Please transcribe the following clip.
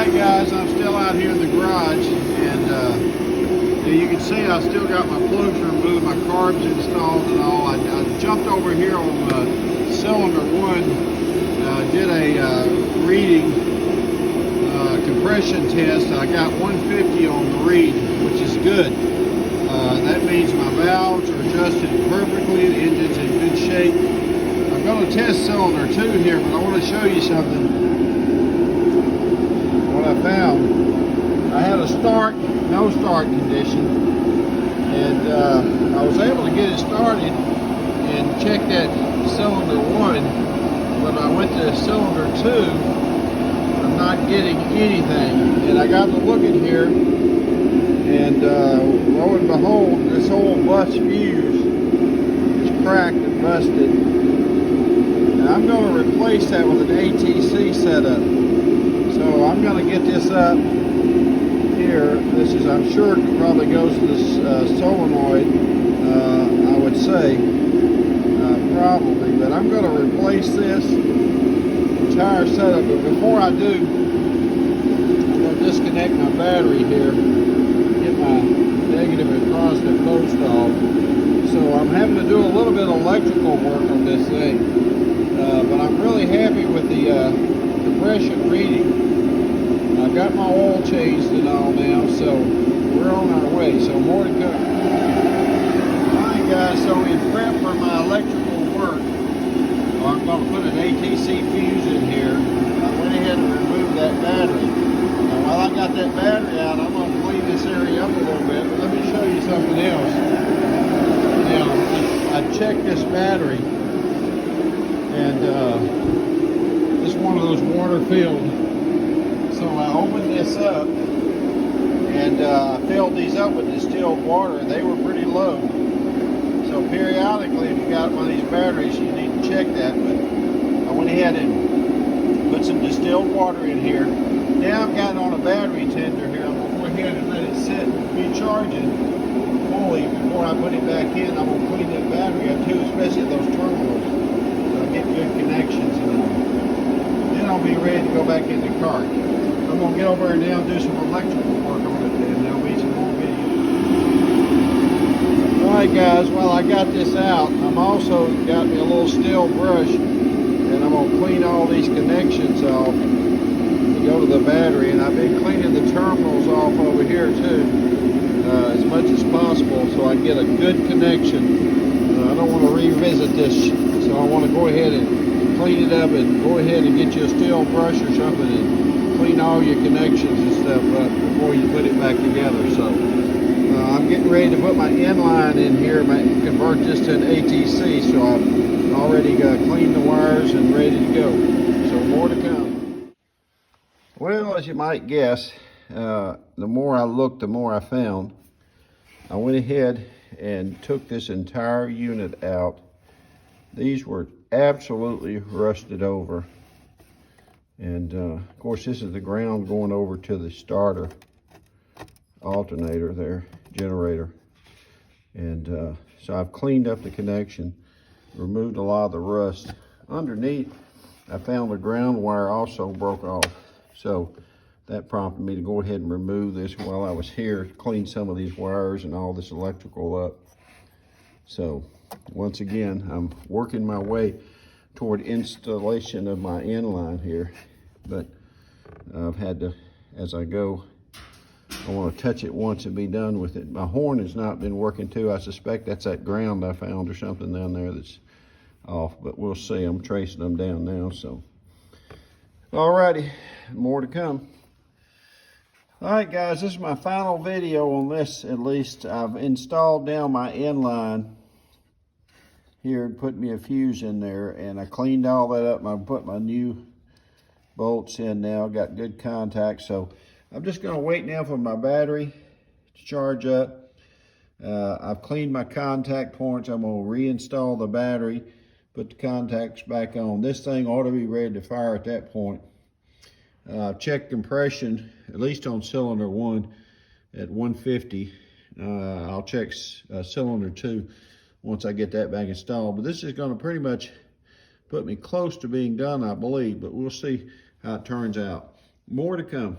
Alright guys, I'm still out here in the garage, and you can see I still got my plugs removed, my carbs installed and all. I jumped over here on cylinder 1, did a reading compression test. I got 150 on the read, which is good. That means my valves are adjusted perfectly, the engine's in good shape. I'm going to test cylinder 2 here, but I want to show you something. What I found, I had a no start condition, and I was able to get it started and check that cylinder 1, but I went to cylinder 2, I'm not getting anything, and I got to looking here, and lo and behold, this whole bus fuse is cracked and busted, and I'm going to replace that with an ATC setup. So I'm going to get this up here. This is, I'm sure it probably goes to this solenoid, I would say, probably. But I'm going to replace this entire setup. But before I do, I'm going to disconnect my battery here, get my negative and positive post off. So I'm having to do a little bit of electrical work on this thing. But I'm really happy with the compression reading. I've got my oil changed and all now, so we're on our way, so more to come. Alright guys, so in prep for my electrical work, I'm going to put an ATC fuse in here. I went ahead and removed that battery. Now while I got that battery out, I'm going to clean this area up a little bit, but let me show you something else. Now, I checked this battery, and it's one of those water filled. So I opened this up and filled these up with distilled water, and they were pretty low. So periodically, if you got one of these batteries, you need to check that. But I went ahead and put some distilled water in here. Now I've got it on a battery tender here. I'm going to go ahead and let it sit and be charging fully before I put it back in. I'm going to clean that battery up too, especially those terminals, so I get good connections and all. Then I'll be ready to go back in the cart. I'm going to get over and down and do some electrical work on it, and there'll be some more videos. Alright guys, while I got this out, I'm also got me a little steel brush, and I'm going to clean all these connections off to go to the battery, and I've been cleaning the terminals off over here too, as much as possible, so I get a good connection. I don't want to revisit this, so I want to go ahead and clean it up and go ahead and get you a steel brush or something and clean all your connections and stuff up before you put it back together. So I'm getting ready to put my inline in here, convert this to an ATC, so I've already cleaned the wires and ready to go. So more to come. Well, as you might guess, the more I looked, the more I found. I went ahead and took this entire unit out. These were absolutely rusted over. And of course, this is the ground going over to the starter alternator there, generator. And so I've cleaned up the connection, removed a lot of the rust. Underneath, I found the ground wire also broke off. So that prompted me to go ahead and remove this while I was here, clean some of these wires and all this electrical up. So once again, I'm working my way toward installation of my inline here, but I've had to, as I go, I want to touch it once and be done with it. My horn has not been working too. I suspect that's that ground I found or something down there that's off, but we'll see. I'm tracing them down now. So alrighty, more to come. All right guys, this is my final video on this. At least I've installed down my inline here and put me a fuse in there, and I cleaned all that up and I put my new bolts in now, got good contact. So I'm just going to wait now for my battery to charge up. I've cleaned my contact points. I'm going to reinstall the battery, put the contacts back on. This thing ought to be ready to fire at that point. I've checked compression, at least on cylinder 1 at 150. I'll check cylinder 2 once I get that back installed. But this is going to pretty much put me close to being done, I believe, but we'll see how it turns out. More to come.